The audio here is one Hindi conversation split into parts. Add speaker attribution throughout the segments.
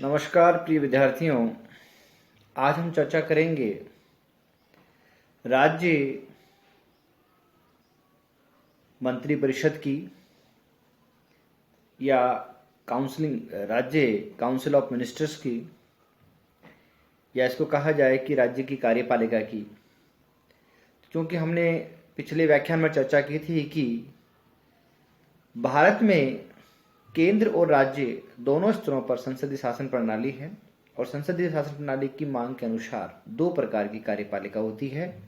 Speaker 1: नमस्कार प्रिय विद्यार्थियों। आज हम चर्चा करेंगे राज्य मंत्रिपरिषद की या राज्य काउंसिल ऑफ मिनिस्टर्स की, या इसको कहा जाए कि राज्य की कार्यपालिका की। क्योंकि हमने पिछले व्याख्यान में चर्चा की थी कि भारत में केंद्र और राज्य दोनों स्तरों पर संसदीय शासन प्रणाली है और संसदीय शासन प्रणाली की मांग के अनुसार दो प्रकार की कार्यपालिका होती है,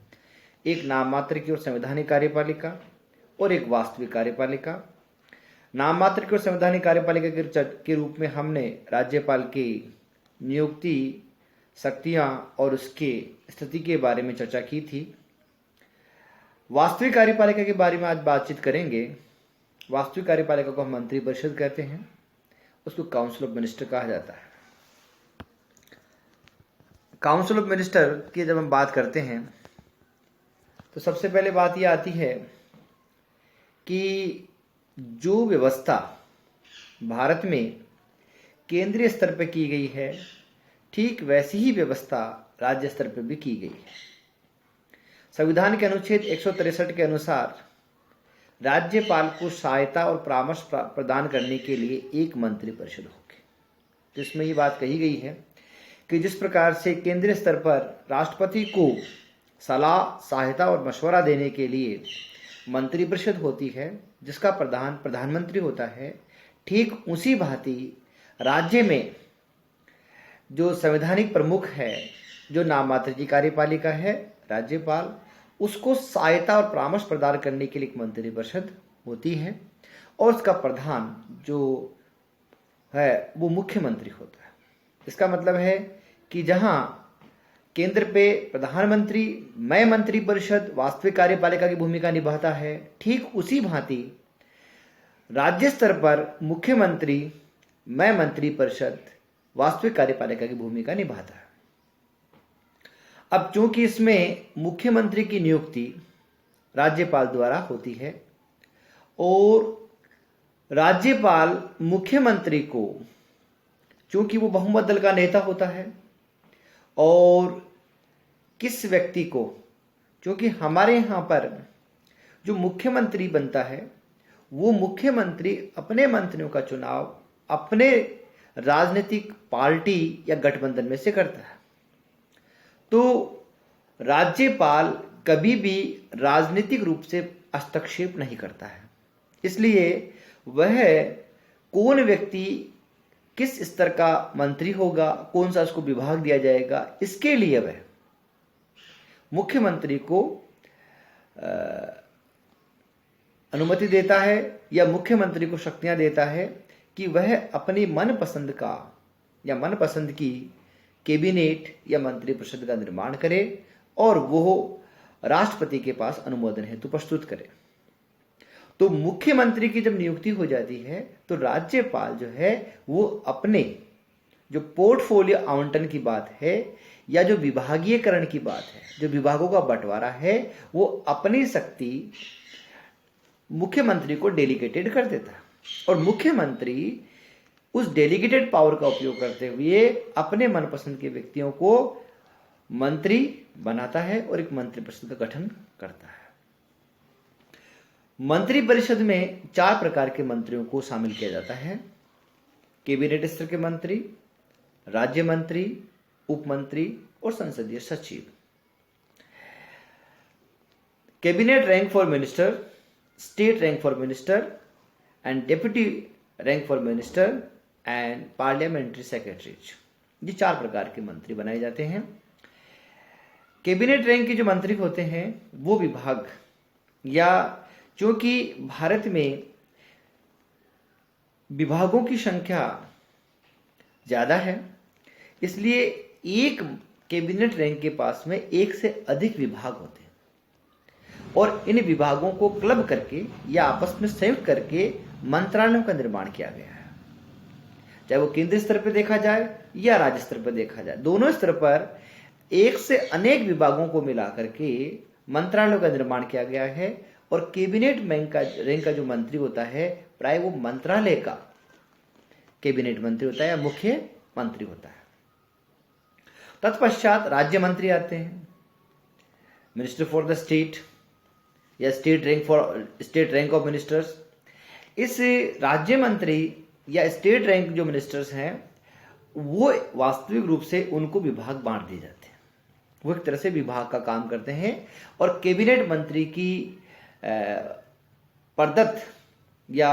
Speaker 1: एक नाम मात्र की और संवैधानिक कार्यपालिका और एक वास्तविक कार्यपालिका। नाम मात्र की और संवैधानिक कार्यपालिका के रूप में हमने राज्यपाल की नियुक्ति, शक्तियां और उसके स्थिति के बारे में चर्चा की थी। वास्तविक कार्यपालिका के बारे में आज बातचीत करेंगे। वास्तविक कार्यपालिका को हम मंत्रिपरिषद कहते हैं, उसको काउंसिल ऑफ मिनिस्टर कहा जाता है। काउंसिल ऑफ मिनिस्टर की जब हम बात करते हैं तो सबसे पहले बात यह आती है कि जो व्यवस्था भारत में केंद्रीय स्तर पर की गई है, ठीक वैसी ही व्यवस्था राज्य स्तर पर भी की गई है। संविधान के अनुच्छेद 163 के अनुसार राज्यपाल को सहायता और परामर्श प्रदान करने के लिए एक मंत्रिपरिषद होगी, जिसमें ये बात कही गई है कि जिस प्रकार से केंद्रीय स्तर पर राष्ट्रपति को सलाह, सहायता और मशवरा देने के लिए मंत्रिपरिषद होती है, जिसका प्रधानमंत्री होता है, ठीक उसी भांति राज्य में जो संवैधानिक प्रमुख है, जो नाम मात्र की कार्यपालिका है, राज्यपाल, उसको सहायता और परामर्श प्रदान करने के लिए एक मंत्रिपरिषद होती है और उसका प्रधान जो है वो मुख्यमंत्री होता है। इसका मतलब है कि जहां केंद्र पे प्रधानमंत्री मय मंत्रिपरिषद वास्तविक कार्यपालिका की भूमिका निभाता है, ठीक उसी भांति राज्य स्तर पर मुख्यमंत्री मय मंत्रिपरिषद वास्तविक कार्यपालिका की भूमिका निभाता है। अब चूंकि इसमें मुख्यमंत्री की नियुक्ति राज्यपाल द्वारा होती है और राज्यपाल मुख्यमंत्री को, चूंकि वो बहुमत दल का नेता होता है, और किस व्यक्ति को, चूंकि हमारे यहाँ पर जो मुख्यमंत्री बनता है वो मुख्यमंत्री अपने मंत्रियों का चुनाव अपने राजनीतिक पार्टी या गठबंधन में से करता है। तो राज्यपाल कभी भी राजनीतिक रूप से हस्तक्षेप नहीं करता है, इसलिए वह कौन व्यक्ति किस स्तर का मंत्री होगा, कौन सा उसको विभाग दिया जाएगा, इसके लिए वह मुख्यमंत्री को अनुमति देता है या मुख्यमंत्री को शक्तियां देता है कि वह अपनी मनपसंद का या मनपसंद की कैबिनेट या मंत्रिपरिषद का निर्माण करे और वो राष्ट्रपति के पास अनुमोदन हेतु प्रस्तुत करे। तो मुख्यमंत्री की जब नियुक्ति हो जाती है तो राज्यपाल जो है वो अपने जो पोर्टफोलियो आवंटन की बात है या जो विभागीयकरण की बात है, जो विभागों का बंटवारा है, वो अपनी शक्ति मुख्यमंत्री को डेलीगेटेड कर देता है और मुख्यमंत्री उस डेलीगेटेड पावर का उपयोग करते हुए अपने मनपसंद के व्यक्तियों को मंत्री बनाता है और एक मंत्रिपरिषद का गठन करता है। मंत्रिपरिषद में 4 प्रकार के मंत्रियों को शामिल किया जाता है: कैबिनेट स्तर के मंत्री, राज्य मंत्री, उप मंत्री और संसदीय सचिव। Cabinet rank for minister, state rank for minister and deputy rank for minister and parliamentary secretaries, ये 4 प्रकार के मंत्री बनाए जाते हैं। कैबिनेट रैंक के जो मंत्री होते हैं वो विभाग, या चूंकि भारत में विभागों की संख्या ज्यादा है, इसलिए एक कैबिनेट रैंक के पास में एक से अधिक विभाग होते हैं और इन विभागों को क्लब करके या आपस में संयुक्त करके मंत्रालयों का निर्माण किया गया है। चाहे वो केंद्रीय स्तर पर देखा जाए या राज्य स्तर पर देखा जाए, दोनों स्तर पर एक से अनेक विभागों को मिलाकर के मंत्रालयों का निर्माण किया गया है और कैबिनेट रैंक का जो मंत्री होता है, प्राय वो मंत्रालय का कैबिनेट मंत्री होता है या मुख्य मंत्री होता है। तत्पश्चात राज्य मंत्री आते हैं, मिनिस्टर फॉर द स्टेट या स्टेट रैंक ऑफ मिनिस्टर्स। इस राज्य मंत्री या स्टेट रैंक जो मिनिस्टर्स हैं वो वास्तविक रूप से उनको विभाग बांट दिए जाते हैं, वो एक तरह से विभाग का काम करते हैं और कैबिनेट मंत्री की प्रदत्त या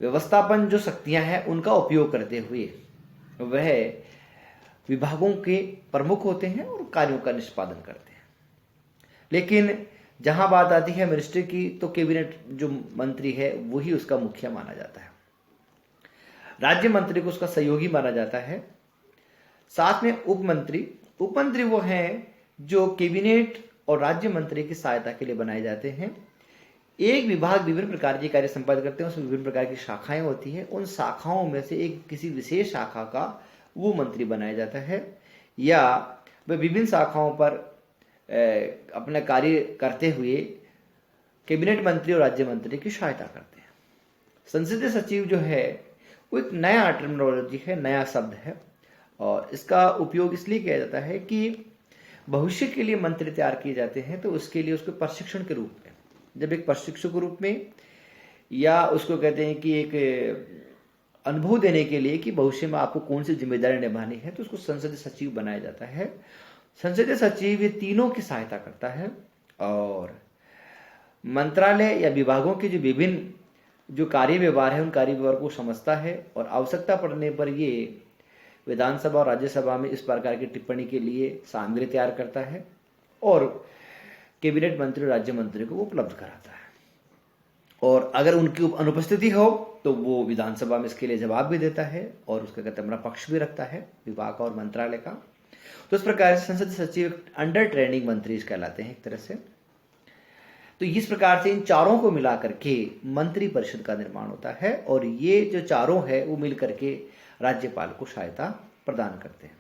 Speaker 1: व्यवस्थापन जो शक्तियां हैं उनका उपयोग करते हुए वह विभागों के प्रमुख होते हैं और कार्यों का निष्पादन करते हैं। लेकिन जहां बात आती है मिनिस्ट्री की तो कैबिनेट जो मंत्री है वही उसका मुखिया माना जाता है, राज्य मंत्री को उसका सहयोगी माना जाता है। साथ में उपमंत्री वो हैं जो कैबिनेट और राज्य मंत्री की सहायता के लिए बनाए जाते हैं। एक विभाग विभिन्न प्रकार के कार्य संपादित करते हैं, उसमें विभिन्न प्रकार की शाखाएं होती हैं, उन शाखाओं में से एक किसी विशेष शाखा का वो मंत्री बनाया जाता है या वह विभिन्न शाखाओं पर अपना कार्य करते हुए कैबिनेट मंत्री और राज्य मंत्री की सहायता करते हैं। संसदीय सचिव जो है वो एक नया टर्मिनोलॉजी है, नया शब्द है और इसका उपयोग इसलिए किया जाता है कि भविष्य के लिए मंत्री तैयार किए जाते हैं तो उसके लिए उसको प्रशिक्षण के रूप में, जब एक प्रशिक्षक के रूप में या उसको कहते हैं कि एक अनुभव देने के लिए कि भविष्य में आपको कौन सी जिम्मेदारी निभानी है, तो उसको संसदीय सचिव बनाया जाता है। संसदीय सचिव ये तीनों की सहायता करता है और मंत्रालय या विभागों के जो विभिन्न जो कार्य व्यवहार है उन कार्य व्यवहार को समझता है और आवश्यकता पड़ने पर ये विधानसभा और राज्यसभा में इस प्रकार की टिप्पणी के लिए सामग्री तैयार करता है और कैबिनेट मंत्री और राज्य मंत्री को उपलब्ध कराता है और अगर उनकी अनुपस्थिति हो तो वो विधानसभा में इसके लिए जवाब भी देता है और उसका कहते अपना पक्ष भी रखता है विभाग और मंत्रालय का। तो इस प्रकार से संसदीय सचिव अंडर ट्रेनिंग मंत्री कहलाते हैं एक तरह से। तो इस प्रकार से इन चारों को मिलाकर के मंत्री परिषद का निर्माण होता है और ये जो चारों है वो मिलकर के राज्यपाल को सहायता प्रदान करते हैं।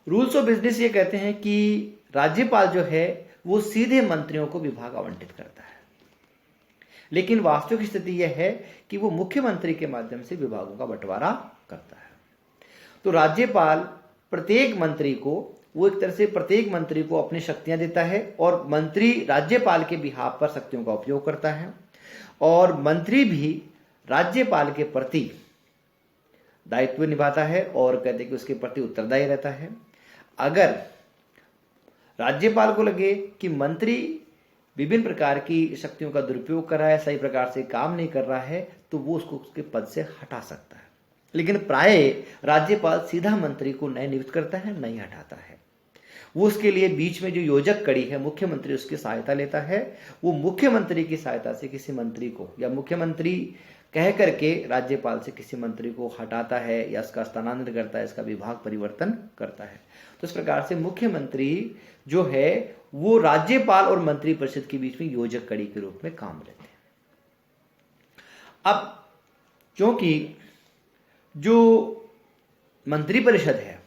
Speaker 1: रूल्स ऑफ बिजनेस ये कहते हैं कि राज्यपाल जो है वो सीधे मंत्रियों को विभाग आवंटित करता है, लेकिन वास्तविक स्थिति यह है कि वो मुख्यमंत्री के माध्यम से विभागों का बंटवारा करता है। तो राज्यपाल प्रत्येक मंत्री को वो एक तरह से प्रत्येक मंत्री को अपनी शक्तियां देता है और मंत्री राज्यपाल के बिहाफ पर शक्तियों का उपयोग करता है और मंत्री भी राज्यपाल के प्रति दायित्व निभाता है और कहते हैं कि उसके प्रति उत्तरदायी रहता है। अगर राज्यपाल को लगे कि मंत्री विभिन्न प्रकार की शक्तियों का दुरुपयोग कर रहा है, सही प्रकार से काम नहीं कर रहा है, तो वो उसको उसके पद से हटा सकता है। लेकिन प्राय राज्यपाल सीधा मंत्री को नहीं नियुक्त करता है, नहीं हटाता है। वो उसके लिए बीच में जो योजक कड़ी है मुख्यमंत्री उसकी सहायता लेता है। वो मुख्यमंत्री की सहायता से किसी मंत्री को या मुख्यमंत्री कह करके राज्यपाल से किसी मंत्री को हटाता है या इसका स्थानांतरण करता है, इसका विभाग परिवर्तन करता है। तो इस प्रकार से मुख्यमंत्री जो है वो राज्यपाल और मंत्री परिषद के बीच में योजक कड़ी के रूप में काम लेते हैं। अब क्योंकि जो मंत्री परिषद है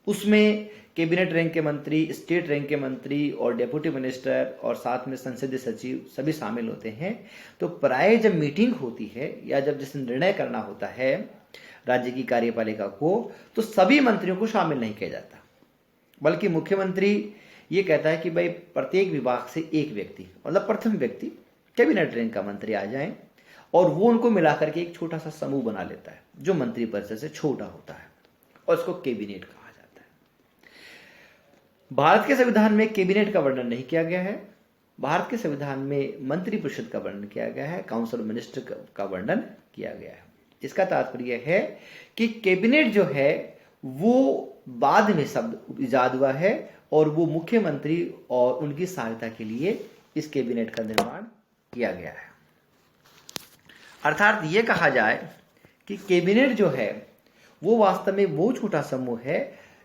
Speaker 1: उसमें कैबिनेट रैंक के मंत्री, स्टेट रैंक के मंत्री और डेप्यूटी मिनिस्टर और साथ में संसदीय सचिव सभी शामिल होते हैं, तो प्राय जब मीटिंग होती है या जब जिस निर्णय करना होता है राज्य की कार्यपालिका को, तो सभी मंत्रियों को शामिल नहीं किया जाता, बल्कि मुख्यमंत्री ये कहता है कि भाई प्रत्येक विभाग से एक व्यक्ति, मतलब प्रथम व्यक्ति कैबिनेट रैंक का मंत्री आ जाए और वो उनको मिलाकर के एक छोटा सा समूह बना लेता है जो मंत्री परिषद से छोटा होता है और उसको कैबिनेट कहा जाता है। भारत के संविधान में कैबिनेट का वर्णन नहीं किया गया है। भारत के संविधान में मंत्री परिषद का वर्णन किया गया है, काउंसिल ऑफ मिनिस्टर का वर्णन किया गया है। इसका तात्पर्य है कि कैबिनेट जो है वो बाद में शब्द इजाद हुआ है और वो मुख्यमंत्री और उनकी सहायता के लिए इस कैबिनेट का निर्माण किया गया है। अर्थात ये कहा जाए कि कैबिनेट जो है वो वास्तव में वो छोटा समूह है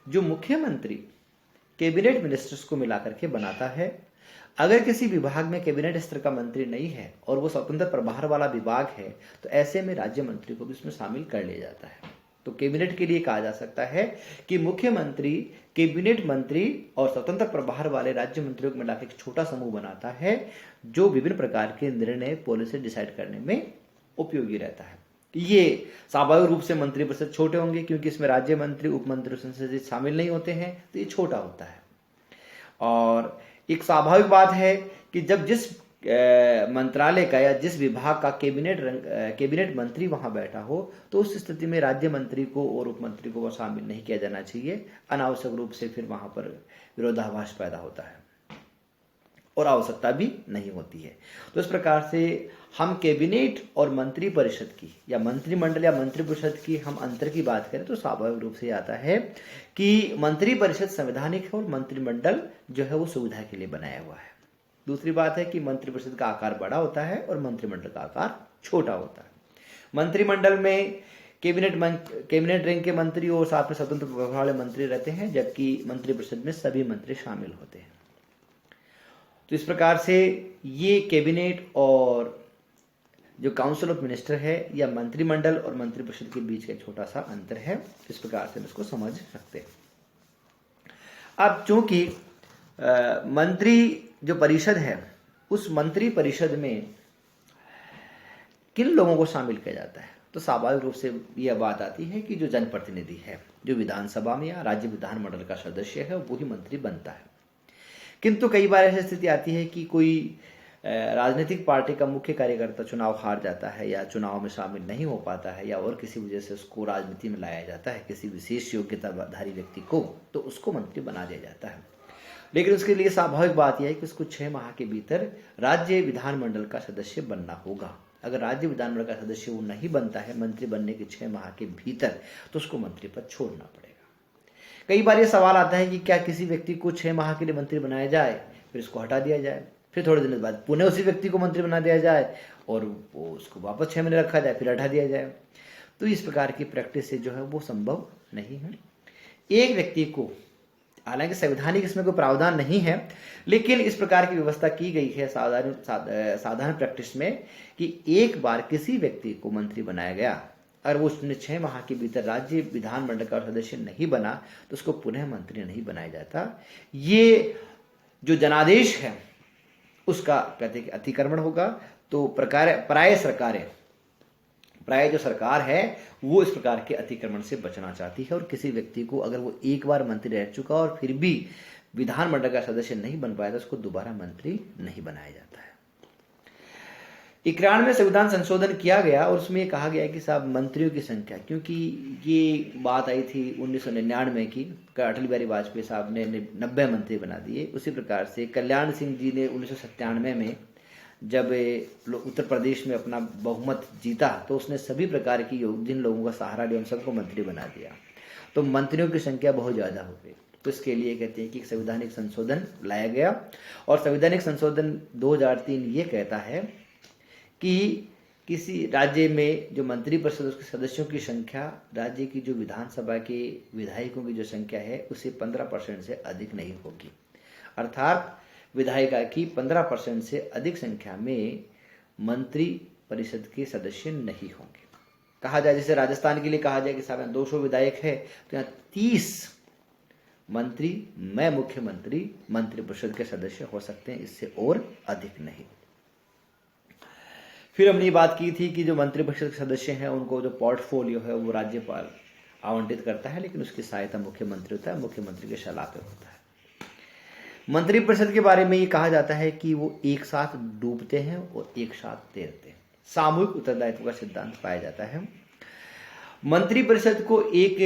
Speaker 1: जो मुख्यमंत्री कैबिनेट मिनिस्टर्स को मिलाकर के बनाता है। अगर किसी विभाग में कैबिनेट स्तर का मंत्री नहीं है और वो स्वतंत्र प्रभार वाला विभाग है तो ऐसे में राज्य मंत्री को भी उसमें शामिल कर लिया जाता है। तो कैबिनेट के लिए कहा जा सकता है कि मुख्यमंत्री कैबिनेट मंत्री और स्वतंत्र प्रभार वाले राज्य मंत्रियों को मिलाकर एक छोटा समूह बनाता है जो विभिन्न प्रकार के निर्णय पॉलिसी डिसाइड करने में उपयोगी रहता है। ये स्वाभाविक रूप से मंत्रिपरिषद छोटे होंगे, क्योंकि इसमें राज्य मंत्री, उप मंत्री, संसदीय शामिल नहीं होते हैं, तो ये छोटा होता है। और एक स्वाभाविक बात है कि जब जिस मंत्रालय का या जिस विभाग का कैबिनेट मंत्री वहां बैठा हो, तो उस स्थिति में राज्य मंत्री को और उप मंत्री को शामिल नहीं किया जाना चाहिए। अनावश्यक रूप से फिर वहां पर विरोधाभास पैदा होता है और आवश्यकता भी नहीं होती है। तो इस प्रकार से हम कैबिनेट और मंत्री परिषद की या मंत्रिमंडल या मंत्रिपरिषद की हम अंतर की बात करें तो स्वाभाविक रूप से आता है कि मंत्री परिषद संवैधानिक है और मंत्रिमंडल जो है वो सुविधा के लिए बनाया हुआ है। दूसरी बात है कि मंत्रिपरिषद का आकार बड़ा होता है और मंत्रिमंडल का आकार छोटा होता है। मंत्रिमंडल में कैबिनेट रैंक के मंत्री और साथ में स्वतंत्र प्रभार वाले मंत्री रहते हैं, जबकि मंत्रिपरिषद में सभी मंत्री शामिल होते हैं। तो इस प्रकार से ये कैबिनेट और जो काउंसिल ऑफ मिनिस्टर है या मंत्रिमंडल और मंत्रिपरिषद के बीच का छोटा सा अंतर है। इस प्रकार से हम इसको समझ सकते हैं। अब चूंकि मंत्री जो परिषद है, उस मंत्री परिषद में किन लोगों को शामिल किया जाता है, तो स्वाभाविक रूप से यह बात आती है कि जो जनप्रतिनिधि है, जो विधानसभा में या राज्य विधानमंडल का सदस्य है, वो ही मंत्री बनता है। किंतु कई बार ऐसी स्थिति आती है कि कोई राजनीतिक पार्टी का मुख्य कार्यकर्ता चुनाव हार जाता है या चुनाव में शामिल नहीं हो पाता है या और किसी वजह से उसको राजनीति में लाया जाता है, किसी विशेष योग्यताधारी व्यक्ति को, तो उसको मंत्री बना दिया जाता है। लेकिन उसके लिए स्वाभाविक बात यह है कि उसको 6 माह के भीतर राज्य विधानमंडल का सदस्य बनना होगा। अगर राज्य विधानमंडल का सदस्य वो नहीं बनता है मंत्री बनने के 6 माह के भीतर, तो उसको मंत्री पद छोड़ना पड़ेगा। कई बार ये सवाल आता है कि क्या किसी व्यक्ति को 6 माह के लिए मंत्री बनाया जाए, फिर उसको हटा दिया जाए, फिर थोड़े दिन बाद पुनः उसी व्यक्ति को मंत्री बना दिया जाए और वो उसको वापस 6 महीने रखा जाए, फिर हटा दिया जाए। तो इस प्रकार की प्रैक्टिस से जो है वो संभव नहीं है। एक व्यक्ति को, हालांकि संवैधानिक इसमें कोई प्रावधान नहीं है, लेकिन इस प्रकार की व्यवस्था की गई है साधारण प्रैक्टिस में कि एक बार किसी व्यक्ति को मंत्री बनाया गया, अगर वो उसने 6 माह के भीतर राज्य विधानमंडल का सदस्य नहीं बना तो उसको पुनः मंत्री नहीं बनाया जाता। ये जो जनादेश है उसका अतिक्रमण होगा। तो प्राय जो सरकार है वो इस प्रकार के अतिक्रमण से बचना चाहती है और किसी व्यक्ति को अगर वो एक बार मंत्री रह चुका और फिर भी विधानमंडल का सदस्य नहीं बन पाया तो उसको दोबारा मंत्री नहीं बनाया जाता है। 91 संविधान संशोधन किया गया और उसमें ये कहा गया कि साहब मंत्रियों की संख्या, क्योंकि ये बात आई थी 1999 की, अटल बिहारी वाजपेयी साहब ने 90 मंत्री बना दिए। उसी प्रकार से कल्याण सिंह जी ने 1997 में जब उत्तर प्रदेश में अपना बहुमत जीता तो उसने सभी प्रकार की जिन लोगों का सहारा लिया उन सबको मंत्री बना दिया। तो मंत्रियों की संख्या बहुत ज़्यादा हो गई। तो इसके लिए कहते हैं कि संवैधानिक संशोधन लाया गया और संवैधानिक संशोधन 2003 ये कहता है कि किसी राज्य में जो मंत्रिपरिषद उसके सदस्यों की संख्या राज्य की जो विधानसभा के विधायकों की जो संख्या है उसे 15% से अधिक नहीं होगी। अर्थात विधायिका की 15% से अधिक संख्या में मंत्री परिषद के सदस्य नहीं होंगे। कहा जाए जैसे राजस्थान के लिए कहा जाए कि साहब 200 विधायक है तो यहाँ 30 मंत्री मैं मुख्यमंत्री मंत्रिपरिषद के सदस्य हो सकते हैं, इससे और अधिक नहीं। फिर हमने ये बात की थी कि जो मंत्रिपरिषद के सदस्य हैं उनको जो पोर्टफोलियो है वो राज्यपाल आवंटित करता है, लेकिन उसकी सहायता मुख्यमंत्री होता है, मुख्यमंत्री के सलाह पे होता है। मंत्रिपरिषद के बारे में ये कहा जाता है कि वो एक साथ डूबते हैं और एक साथ तैरते हैं। सामूहिक उत्तरदायित्व का सिद्धांत पाया जाता है। मंत्रिपरिषद को एक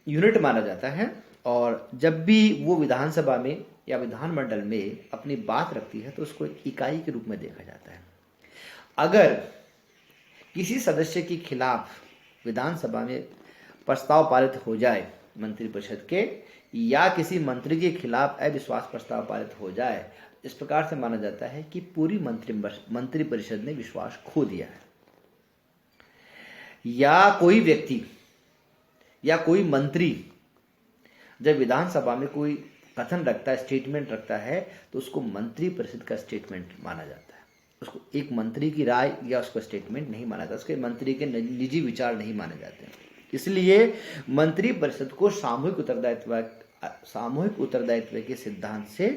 Speaker 1: यूनिट माना जाता है और जब भी वो विधानसभा में या विधानमंडल में अपनी बात रखती है तो उसको एक इकाई के रूप में देखा जाता है। अगर किसी सदस्य के खिलाफ विधानसभा में प्रस्ताव पारित हो जाए मंत्रिपरिषद के, या किसी मंत्री के खिलाफ अविश्वास प्रस्ताव पारित हो जाए, इस प्रकार से माना जाता है कि पूरी मंत्रिपरिषद ने विश्वास खो दिया है। या कोई व्यक्ति या कोई मंत्री जब विधानसभा में कोई कथन रखता है, स्टेटमेंट रखता है, तो उसको मंत्रिपरिषद का स्टेटमेंट माना जाता है। उसको एक मंत्री की राय या उसका स्टेटमेंट नहीं माना जाता, उसके मंत्री के निजी विचार नहीं माने जाते। इसलिए मंत्रिपरिषद को सामूहिक उत्तरदायित्व के सिद्धांत से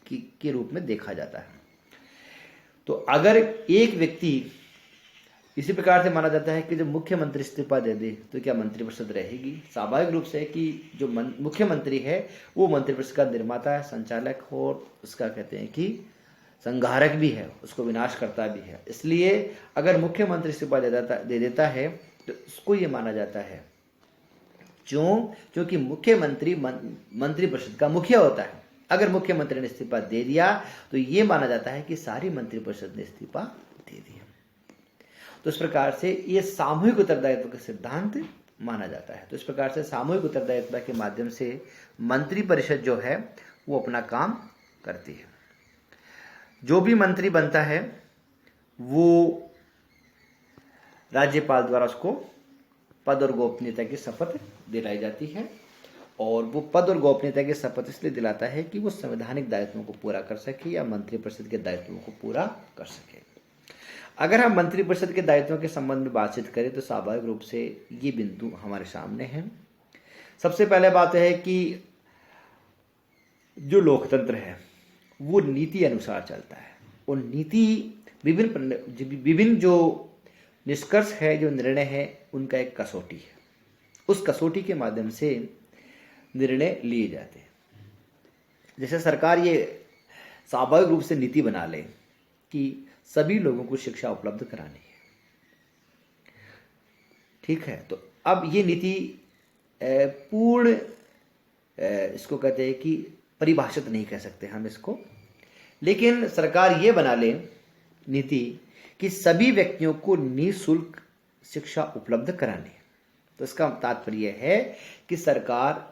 Speaker 1: के रूप में देखा जाता है। तो अगर एक व्यक्ति इसी प्रकार से माना जाता है कि जब मुख्यमंत्री इस्तीफा दे दे तो क्या मंत्रिपरिषद रहेगी? स्वाभाविक रूप से कि जो मुख्यमंत्री है वो मंत्रिपरिषद का निर्माता है, संचालक और उसका कहते हैं कि संहारक भी है, उसको विनाशकर्ता भी है। इसलिए अगर मुख्यमंत्री इस्तीफा दे देता है तो उसको ये माना जाता है क्योंकि मुख्यमंत्री मंत्रिपरिषद का मुखिया होता है। अगर मुख्यमंत्री ने इस्तीफा दे दिया तो ये माना जाता है कि सारी मंत्रिपरिषद ने इस्तीफा दे दिया। तो इस प्रकार से ये सामूहिक उत्तरदायित्व का सिद्धांत माना जाता है। तो इस प्रकार से सामूहिक उत्तरदायित्व के माध्यम से मंत्रिपरिषद जो है वो अपना काम करती है। जो भी मंत्री बनता है वो राज्यपाल द्वारा उसको पद और गोपनीयता की शपथ दिलाई जाती है, और वो पद और गोपनीयता की शपथ इसलिए दिलाता है कि वो संवैधानिक दायित्वों को पूरा कर सके या मंत्रिपरिषद के दायित्वों को पूरा कर सके। अगर हम मंत्रिपरिषद के दायित्वों के संबंध में बातचीत करें तो स्वाभाविक रूप से ये बिंदु हमारे सामने हैं। सबसे पहले बात है कि जो लोकतंत्र है वो नीति अनुसार चलता है, और नीति विभिन्न जो निष्कर्ष है, जो निर्णय है, उनका एक कसौटी है। उस कसौटी के माध्यम से निर्णय लिए जाते हैं। जैसे सरकार ये स्वाभाविक रूप से नीति बना ले कि सभी लोगों को शिक्षा उपलब्ध करानी है, ठीक है। तो अब ये नीति पूर्ण इसको कहते हैं कि परिभाषित नहीं कह सकते हम इसको, लेकिन सरकार ये बना ले नीति कि सभी व्यक्तियों को निःशुल्क शिक्षा उपलब्ध करानी है। तो इसका तात्पर्य है कि सरकार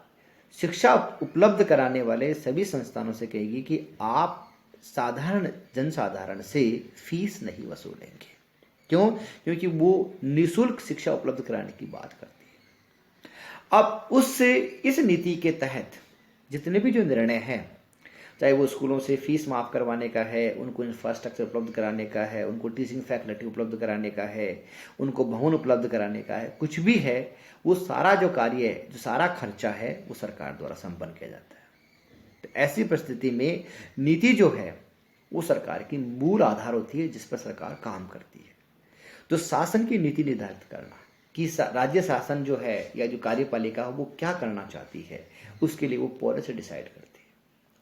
Speaker 1: शिक्षा उपलब्ध कराने वाले सभी संस्थानों से कहेगी कि आप साधारण जनसाधारण से फीस नहीं वसूलेंगे। क्यों? क्योंकि वो निःशुल्क शिक्षा उपलब्ध कराने की बात करती है। अब उससे इस नीति के तहत जितने भी जो निर्णय हैं, चाहे वो स्कूलों से फीस माफ़ करवाने का है, उनको इंफ्रास्ट्रक्चर उपलब्ध कराने का है, उनको टीचिंग फैकल्टी उपलब्ध कराने का है, उनको भवन उपलब्ध कराने का है, कुछ भी है, वो सारा जो कार्य है, जो सारा खर्चा है, वो सरकार द्वारा संपन्न किया जाता है। तो ऐसी परिस्थिति में नीति जो है वो सरकार की मूल आधार होती है जिस पर सरकार काम करती है। तो शासन की नीति निर्धारित करना कि राज्य शासन जो है या जो कार्यपालिका वो क्या करना चाहती है, उसके लिए वो पॉलिसी डिसाइड करती है,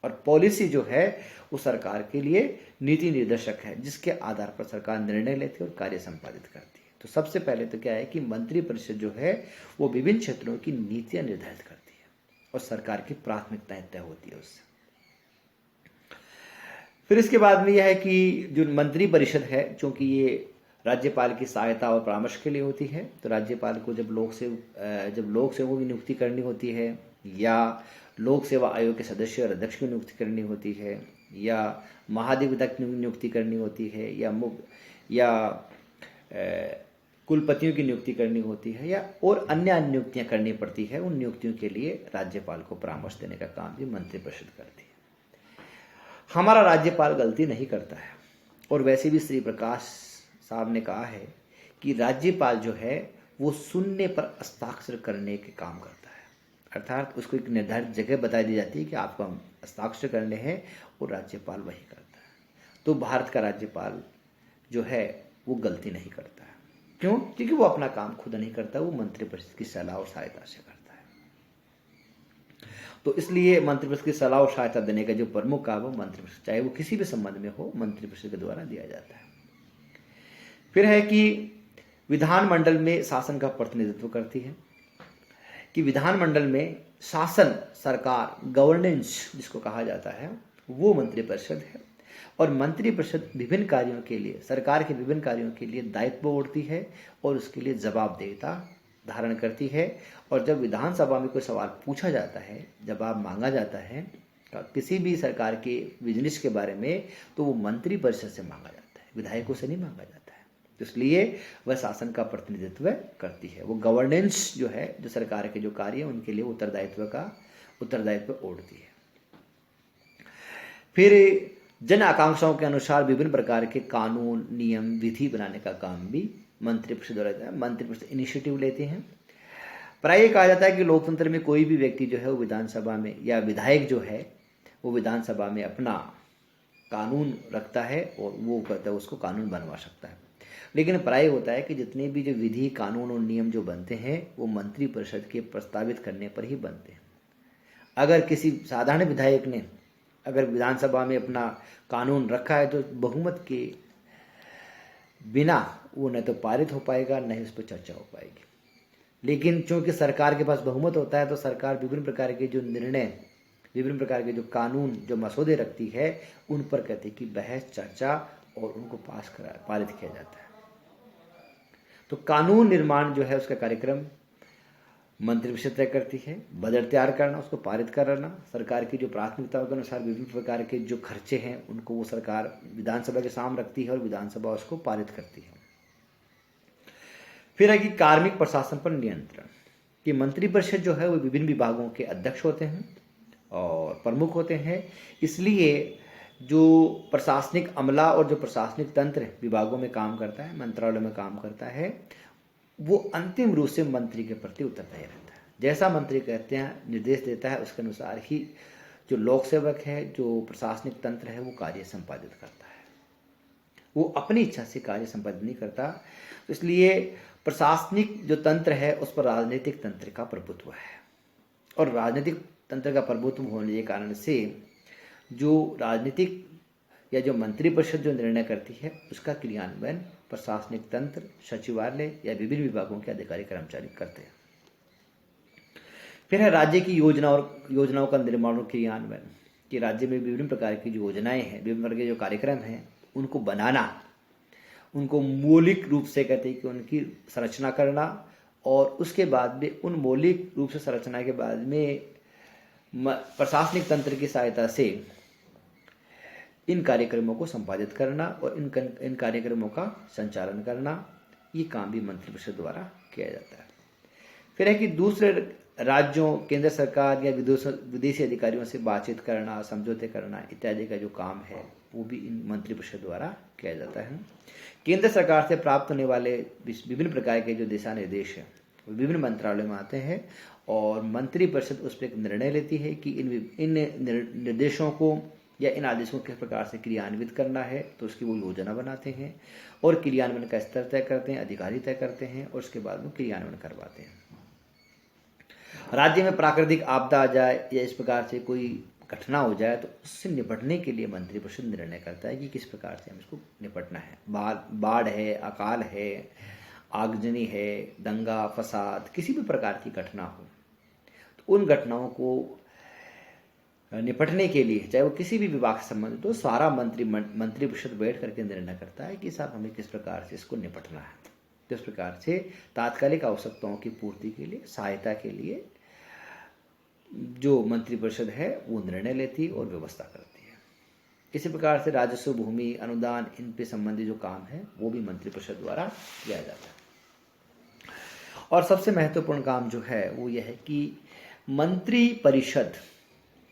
Speaker 1: और पॉलिसी जो है वो सरकार के लिए नीति निर्देशक है जिसके आधार पर सरकार निर्णय लेती है और कार्य संपादित करती है। तो सबसे पहले तो क्या है कि मंत्रिपरिषद जो है वो विभिन्न क्षेत्रों की नीतियां निर्धारित करती है और सरकार की प्राथमिकताएं तय होती है उससे। फिर इसके बाद में यह है कि जो मंत्रिपरिषद है, चूंकि ये राज्यपाल की सहायता और परामर्श के लिए होती है, तो राज्यपाल को जब लोक सेवकों की नियुक्ति करनी होती है, या लोक सेवा आयोग के सदस्य और अध्यक्ष की नियुक्ति करनी होती है, या महाधिवक्ता की नियुक्ति करनी होती है, या कुलपतियों की नियुक्ति करनी होती है, या और अन्य नियुक्तियां करनी पड़ती है, उन नियुक्तियों के लिए राज्यपाल को परामर्श देने का काम भी मंत्रिपरिषद करती है। हमारा राज्यपाल गलती नहीं करता है, और वैसे भी श्री प्रकाश साहब ने कहा है कि राज्यपाल जो है वो सुनने पर हस्ताक्षर करने के काम करता है, अर्थात उसको एक निर्धारित जगह बता दी जाती है कि आपको हस्ताक्षर करने हैं और राज्यपाल वही करता है। तो भारत का राज्यपाल जो है वो गलती नहीं करता है। क्यों? क्योंकि वो अपना काम खुद नहीं करता, वो मंत्रिपरिषद की सलाह और सहायता से करता है। तो इसलिए मंत्रिपरिषद की सलाह और सहायता देने का जो प्रमुख काम है मंत्रिपरिषद, चाहे वो किसी भी संबंध में हो, मंत्रिपरिषद के द्वारा दिया जाता है। फिर है कि विधानमंडल में शासन का प्रतिनिधित्व करती है, कि विधानमंडल में शासन, सरकार, गवर्नेंस जिसको कहा जाता है, वो मंत्रिपरिषद है। और मंत्रिपरिषद विभिन्न कार्यों के लिए, सरकार के विभिन्न कार्यों के लिए दायित्व ओढ़ती है और उसके लिए जवाबदेहिता धारण करती है। और जब विधानसभा में कोई सवाल पूछा जाता है, जवाब मांगा जाता है किसी भी सरकार के बिजनेस के बारे में, तो वो मंत्रिपरिषद से मांगा जाता है, विधायकों से नहीं मांगा जाता है। तो इसलिए वह शासन का प्रतिनिधित्व करती है। वो गवर्नेंस जो है, जो सरकार के जो कार्य हैं उनके लिए उत्तरदायित्व ओढ़ती है। फिर जन आकांक्षाओं के अनुसार विभिन्न प्रकार के कानून, नियम, विधि बनाने का काम भी मंत्रिपरिषद द्वारा, मंत्रिपरिषद इनिशिएटिव लेते हैं। प्राय कहा जाता है कि लोकतंत्र में कोई भी व्यक्ति जो है वो विधानसभा में, या विधायक जो है वो विधानसभा में अपना कानून रखता है और वो कहता है उसको कानून बनवा सकता है। लेकिन प्राय होता है कि जितने भी जो विधि कानून और नियम जो बनते हैं वो मंत्री परिषद के प्रस्तावित करने पर ही बनते हैं। अगर किसी साधारण विधायक ने अगर विधानसभा में अपना कानून रखा है तो बहुमत के बिना वो न तो पारित हो पाएगा न ही उस पर चर्चा हो पाएगी। लेकिन चूंकि सरकार के पास बहुमत होता है तो सरकार विभिन्न प्रकार के जो निर्णय, विभिन्न प्रकार के जो कानून, जो मसौदे रखती है उन पर कहते हैं कि बहस, चर्चा और उनको पारित किया जाता है। तो कानून निर्माण जो है उसका कार्यक्रम मंत्रिपरिषद तय करती है। बजट तैयार करना, उसको पारित करना, सरकार की जो प्राथमिकताओं के अनुसार विभिन्न प्रकार के जो खर्चे हैं उनको वो सरकार विधानसभा के सामने रखती है और विधानसभा उसको पारित करती है। फिर है कि कार्मिक प्रशासन पर नियंत्रण, कि मंत्रिपरिषद जो है वो विभिन्न विभागों के अध्यक्ष होते हैं और प्रमुख होते हैं। इसलिए जो प्रशासनिक अमला और जो प्रशासनिक तंत्र विभागों में काम करता है, मंत्रालय में काम करता है, वो अंतिम रूप से मंत्री के प्रति उत्तरदायी रहता है। जैसा मंत्री कहते हैं, निर्देश देता है, उसके अनुसार ही जो लोक सेवक है, जो प्रशासनिक तंत्र है, वो कार्य संपादित करता है। वो अपनी इच्छा से कार्य संपादित नहीं करता। तो इसलिए प्रशासनिक जो तंत्र है उस पर राजनीतिक तंत्र का प्रभुत्व है, और राजनीतिक तंत्र का प्रभुत्व होने के कारण से जो राजनीतिक या जो मंत्रिपरिषद जो निर्णय करती है उसका क्रियान्वयन प्रशासनिक तंत्र, सचिवालय या विभिन्न विभागों के अधिकारी कर्मचारी करते हैं। फिर है राज्य की योजनाओं का निर्माण और क्रियान्वयन, कि राज्य में विभिन्न प्रकार की जो योजनाएं हैं, विभिन्न प्रकार के जो कार्यक्रम हैं उनको बनाना, उनको मौलिक रूप से कहते हैं कि उनकी संरचना करना, और उसके बाद में उन मौलिक रूप से संरचना के बाद में प्रशासनिक तंत्र की सहायता से इन कार्यक्रमों को संपादित करना और इन कार्यक्रमों का संचालन करना, ये काम भी मंत्रिपरिषद द्वारा किया जाता है। फिर है कि दूसरे राज्यों, केंद्र सरकार या विदेशी अधिकारियों से बातचीत करना, समझौते करना इत्यादि का जो काम है वो भी इन मंत्रिपरिषद द्वारा किया जाता है। केंद्र सरकार से प्राप्त होने वाले विभिन्न प्रकार के जो दिशा निर्देश हैं वो विभिन्न मंत्रालयों में आते हैं और मंत्रिपरिषद उस पर एक निर्णय लेती है कि इन निर्देशों को या इन आदेशों को किस प्रकार से क्रियान्वित करना है, तो उसकी वो योजना बनाते हैं और क्रियान्वयन का स्तर तय करते हैं, अधिकारी तय करते हैं और उसके बाद वो क्रियान्वयन करवाते हैं। राज्य में प्राकृतिक आपदा आ जाए या इस प्रकार से कोई घटना हो जाए तो उससे निपटने के लिए मंत्रिपरिषद निर्णय करता है कि किस प्रकार से हम इसको निपटना है। बाढ़ है, अकाल है, आगजनी है, दंगा फसाद, किसी भी प्रकार की घटना हो तो उन घटनाओं को निपटने के लिए चाहे वो किसी भी विभाग से संबंधित हो, सारा मंत्रिपरिषद बैठ करके निर्णय करता है कि साहब हमें किस प्रकार से इसको निपटना है। किस प्रकार से तात्कालिक आवश्यकताओं की पूर्ति के लिए, सहायता के लिए जो मंत्रिपरिषद है वो निर्णय लेती और व्यवस्था करती है। इसी प्रकार से राजस्व, भूमि, अनुदान, इन पे संबंधित जो काम है वो भी मंत्रिपरिषद द्वारा किया जाता है। और सबसे महत्वपूर्ण काम जो है वो यह है कि मंत्रिपरिषद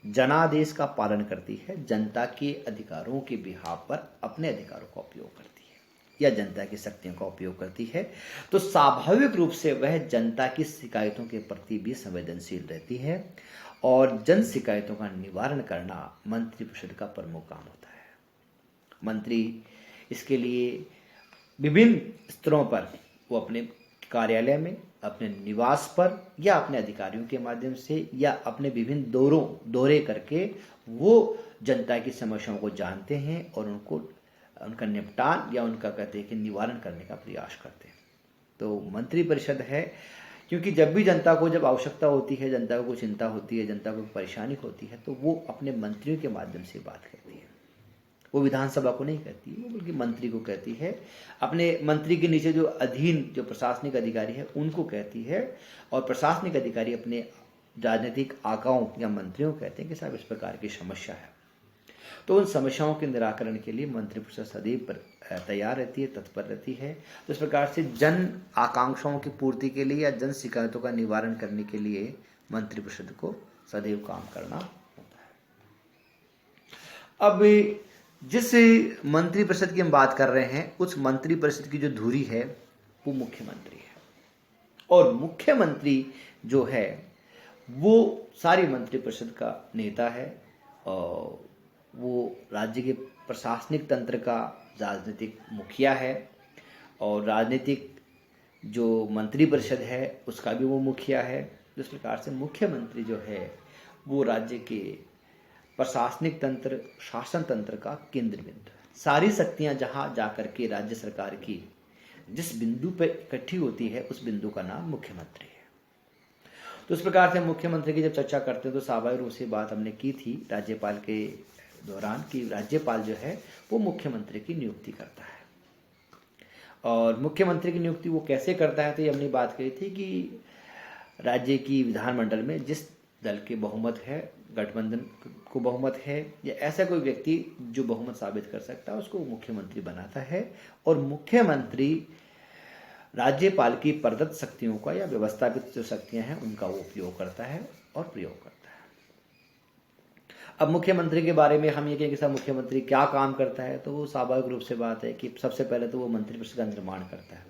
Speaker 1: जनादेश का पालन करती है, जनता के अधिकारों के बिहाफ पर अपने अधिकारों का उपयोग करती है या जनता की शक्तियों का उपयोग करती है। तो स्वाभाविक रूप से वह जनता की शिकायतों के प्रति भी संवेदनशील रहती है और जन शिकायतों का निवारण करना मंत्रिपरिषद का प्रमुख काम होता है। मंत्री इसके लिए विभिन्न स्तरों पर वो अपने कार्यालय में, अपने निवास पर या अपने अधिकारियों के माध्यम से या अपने विभिन्न दौरे करके वो जनता की समस्याओं को जानते हैं और उनका निपटान या उनका कहते हैं कि निवारण करने का प्रयास करते हैं। तो मंत्रिपरिषद है क्योंकि जब भी जनता को जब आवश्यकता होती है, जनता को कोई चिंता होती है, जनता को परेशानी होती है तो वो अपने मंत्रियों के माध्यम से बात करती है। वो विधानसभा को नहीं कहती है, वो बल्कि मंत्री को कहती है। अपने मंत्री के नीचे जो अधीन जो प्रशासनिक अधिकारी है उनको कहती है और प्रशासनिक अधिकारी अपने राजनीतिक आकाओं या मंत्रियों को कहते हैं कि साहब इस प्रकार की समस्या है। तो उन समस्याओं के निराकरण के लिए मंत्रिपरिषद सदैव तैयार रहती है, तत्पर रहती है। तो इस प्रकार से जन आकांक्षाओं की पूर्ति के लिए या जन शिकायतों का निवारण करने के लिए मंत्रिपरिषद को सदैव काम करना होता है। अब जिस मंत्रिपरिषद की हम बात कर रहे हैं उस मंत्रिपरिषद की जो धुरी है वो मुख्यमंत्री है, और मुख्यमंत्री जो है वो सारी मंत्रिपरिषद का नेता है और वो राज्य के प्रशासनिक तंत्र का राजनीतिक मुखिया है और राजनीतिक जो मंत्रिपरिषद है उसका भी वो मुखिया है। जिस प्रकार से मुख्यमंत्री जो है वो राज्य के प्रशासनिक तंत्र, शासन तंत्र का केंद्र बिंदु है। सारी शक्तियां जहां जाकर के राज्य सरकार की जिस बिंदु पर इकट्ठी होती है उस बिंदु का नाम मुख्यमंत्री है। तो इस प्रकार से मुख्यमंत्री की जब चर्चा करते हैं तो स्वाभाविक रूप से बात हमने की थी राज्यपाल के दौरान कि राज्यपाल जो है वो मुख्यमंत्री की नियुक्ति करता है। और मुख्यमंत्री की नियुक्ति वो कैसे करता है, तो ये हमने बात कही थी कि राज्य की विधानमंडल में जिस दल के बहुमत है, गठबंधन को बहुमत है या ऐसा कोई व्यक्ति जो बहुमत साबित कर सकता है उसको मुख्यमंत्री बनाता है। और मुख्यमंत्री राज्यपाल की प्रदत्त शक्तियों का या व्यवस्थापित जो शक्तियां हैं उनका वो उपयोग करता है और प्रयोग करता है। अब मुख्यमंत्री के बारे में हम ये कहें कि साहब मुख्यमंत्री क्या काम करता है, तो वो स्वाभाविक रूप से बात है कि सबसे पहले तो वो मंत्रिपरिषद का निर्माण करता है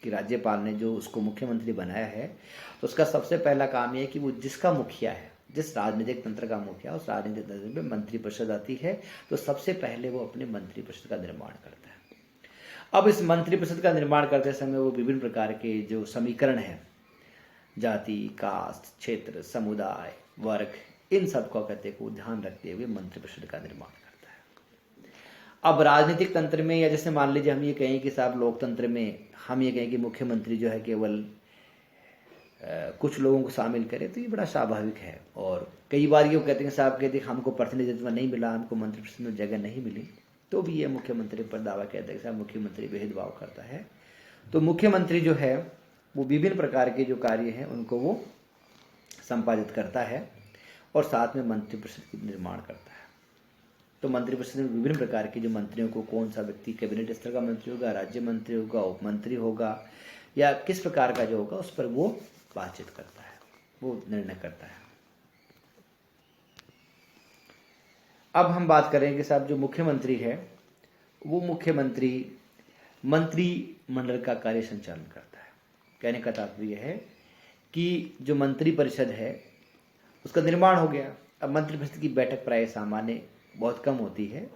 Speaker 1: कि राज्यपाल ने जो उसको मुख्यमंत्री बनाया है तो उसका सबसे पहला काम ये है कि वो जिसका मुखिया है, जिस राजनीतिक तंत्र का मुखिया उस राजनीतिक तंत्र में मंत्रिपरिषद आती है तो सबसे पहले वो अपने मंत्रिपरिषद का निर्माण करता है। अब इस मंत्रिपरिषद का निर्माण करते समय वो विभिन्न प्रकार के जो समीकरण हैं, जाति, कास्ट, क्षेत्र, समुदाय, वर्ग, इन सब को कहते को ध्यान रखते हुए मंत्रिपरिषद का निर्माण करता है। अब राजनीतिक तंत्र में या जैसे मान लीजिए हम ये कहें कि साहब लोकतंत्र में हम ये कहें कि मुख्यमंत्री जो है केवल कुछ लोगों को शामिल करे तो ये बड़ा स्वाभाविक है। और कई बार ये कहते हैं साहब कहते हमको प्रतिनिधित्व नहीं मिला, हमको मंत्रिपरिषद में जगह नहीं मिली, तो भी ये मुख्यमंत्री पर दावा कहते हैं साहब मुख्यमंत्री भेदभाव करता है। तो मुख्यमंत्री जो है वो विभिन्न प्रकार के जो कार्य हैं उनको वो संपादित करता है और साथ में मंत्रिपरिषद की निर्माण करता है। तो मंत्रिपरिषद में विभिन्न प्रकार के जो मंत्रियों को कौन सा व्यक्ति कैबिनेट स्तर का मंत्री होगा, राज्य मंत्री होगा, उप मंत्री होगा या किस प्रकार का जो होगा उस पर वो बातचीत करता है, वो निर्णय करता है। अब हम बात करें कि साहब जो मुख्यमंत्री है वो मुख्यमंत्री मंत्रिमंडल का कार्य संचालन करता है। कहने का तात्पर्य है कि जो मंत्रिपरिषद है उसका निर्माण हो गया। अब मंत्रिपरिषद की बैठक प्राय सामान्य बहुत कम होती है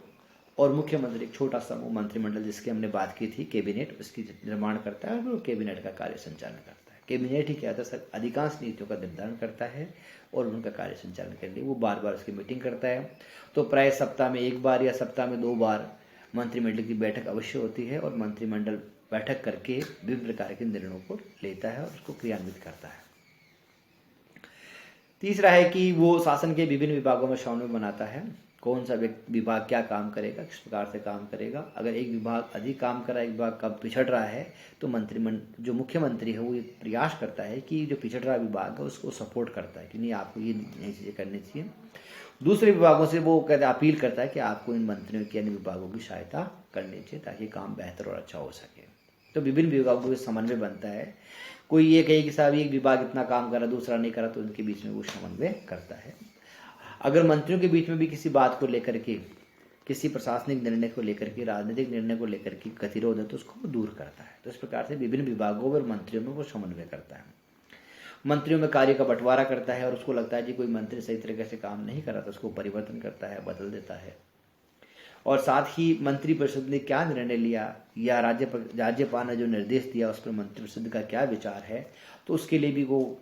Speaker 1: और मुख्यमंत्री एक छोटा समूह मंत्रिमंडल जिसकी हमने बात की थी कैबिनेट, उसकी निर्माण करता है और वो कैबिनेट का कार्य संचालन करता है। कैबिनेट ही क्या होता है, अधिकांश नीतियों का निर्धारण करता है और उनका कार्य संचालन करने के लिए वो बार बार उसकी मीटिंग करता है। तो प्राय सप्ताह में एक बार या सप्ताह में 2 बार मंत्रिमंडल की बैठक अवश्य होती है और मंत्रिमंडल बैठक करके विभिन्न प्रकार के निर्णयों को लेता है और उसको क्रियान्वित करता है। तीसरा है कि वो शासन के विभिन्न विभागों में समन्वय बनाता है। कौन सा विभाग क्या काम करेगा, किस प्रकार से काम करेगा। अगर एक विभाग अधिक काम कर रहा है, एक विभाग कम पिछड़ रहा है तो मंत्रिमंडल जो मुख्यमंत्री है वो ये प्रयास करता है कि जो पिछड़ रहा विभाग है उसको सपोर्ट करता है कि नहीं आपको ये नई चीज़ें करनी चाहिए। दूसरे विभागों से वो कहते अपील करता है कि आपको इन मंत्रियों की अन्य विभागों की सहायता करनी चाहिए ताकि काम बेहतर और अच्छा हो सके। तो विभिन्न विभागों के समन्वय बनता है। कोई ये कहे कि साहब एक विभाग इतना काम करा दूसरा नहीं करा तो उनके बीच में वो समन्वय करता है। अगर मंत्रियों के बीच में भी किसी बात को लेकर के, किसी प्रशासनिक निर्णय को लेकर के, राजनीतिक निर्णय को लेकर के गतिरोध है तो उसको वो दूर करता है। तो इस प्रकार से विभिन्न विभागों और मंत्रियों में वो समन्वय करता है। मंत्रियों में कार्य का बंटवारा करता है और उसको लगता है कि कोई मंत्री सही तरीके से काम नहीं कर रहा तो उसको परिवर्तन करता है, बदल देता है। और साथ ही मंत्रिपरिषद ने क्या निर्णय लिया या राज्यपाल ने जो निर्देश दिया उस पर मंत्रिपरिषद का क्या विचार है, तो उसके लिए भी वो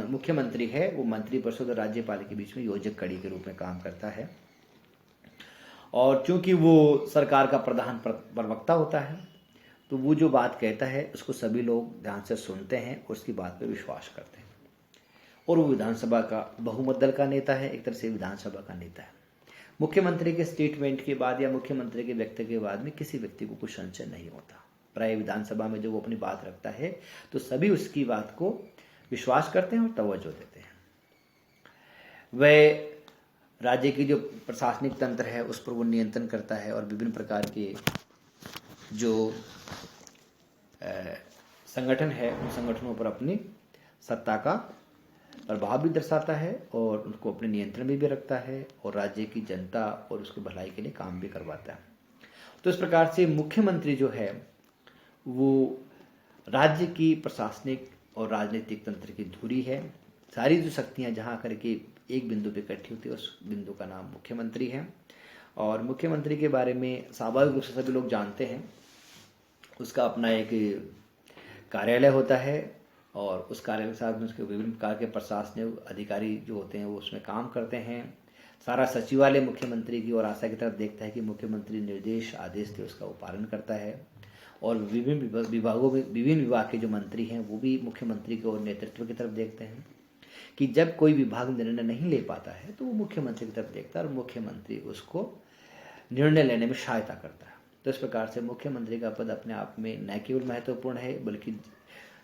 Speaker 1: मुख्यमंत्री है वो मंत्रिपरिषद और राज्यपाल के बीच में योजक कड़ी के रूप में काम करता है। और चूंकि वो सरकार का प्रधान प्रवक्ता होता है तो वो जो बात कहता है उसको सभी लोग ध्यान से सुनते हैं और उसकी बात पर विश्वास करते हैं। और वो विधानसभा का बहुमत दल का नेता है, एक तरह से विधानसभा का नेता है। मुख्यमंत्री के स्टेटमेंट के बाद या मुख्यमंत्री के वक्तव्य के बाद में किसी व्यक्ति को कुछ संशय नहीं होता। प्राय विधानसभा में जो वो अपनी बात रखता है तो सभी उसकी बात को विश्वास करते हैं और तवज्जो देते हैं। वह राज्य की जो प्रशासनिक तंत्र है उस पर वो नियंत्रण करता है और विभिन्न प्रकार के जो संगठन है उन संगठनों पर अपनी सत्ता का प्रभाव भी दर्शाता है और उनको अपने नियंत्रण में भी रखता है और राज्य की जनता और उसकी भलाई के लिए काम भी करवाता है। तो इस प्रकार से मुख्यमंत्री जो है वो राज्य की प्रशासनिक और राजनीतिक तंत्र की धुरी है। सारी जो शक्तियां जहां करके एक बिंदु पे इकट्ठी होती है उस बिंदु का नाम मुख्यमंत्री है। और मुख्यमंत्री के बारे में स्वाभाविक रूप से सभी लोग जानते हैं उसका अपना एक कार्यालय होता है और उस कार्यालय के साथ में उसके विभिन्न प्रकार के प्रशासनिक अधिकारी जो होते हैं वो उसमें काम करते हैं। सारा सचिवालय मुख्यमंत्री की ओर आशा की तरफ देखता है कि मुख्यमंत्री निर्देश आदेश थे उसका वो पालन करता है। और विभिन्न विभागों में विभिन्न विभाग के जो मंत्री हैं वो भी मुख्यमंत्री की ओर नेतृत्व की तरफ देखते हैं कि जब कोई विभाग निर्णय नहीं ले पाता है तो वो मुख्यमंत्री की तरफ देखता है और मुख्यमंत्री उसको निर्णय लेने में सहायता करता है। तो इस प्रकार से मुख्यमंत्री का पद अपने आप में न केवल महत्वपूर्ण है बल्कि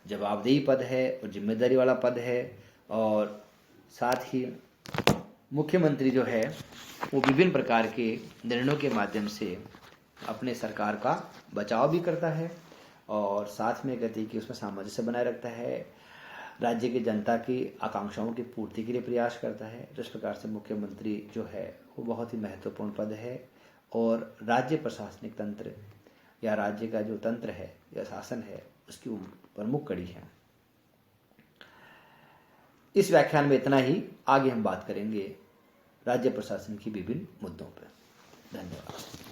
Speaker 1: जवाबदेही पद है और जिम्मेदारी वाला पद है। और साथ ही मुख्यमंत्री जो है वो विभिन्न प्रकार के निर्णयों के माध्यम से अपने सरकार का बचाव भी करता है और साथ में कहते हैं कि उसमें सामंजस्य बनाए रखता है, राज्य की जनता की आकांक्षाओं की पूर्ति के लिए प्रयास करता है। तो इस प्रकार से मुख्यमंत्री जो है वो बहुत ही महत्वपूर्ण पद है और राज्य प्रशासनिक तंत्र या राज्य का जो तंत्र है या शासन है उसकी प्रमुख कड़ी है। इस व्याख्यान में इतना ही। आगे हम बात करेंगे राज्य प्रशासन की विभिन्न मुद्दों पर। धन्यवाद।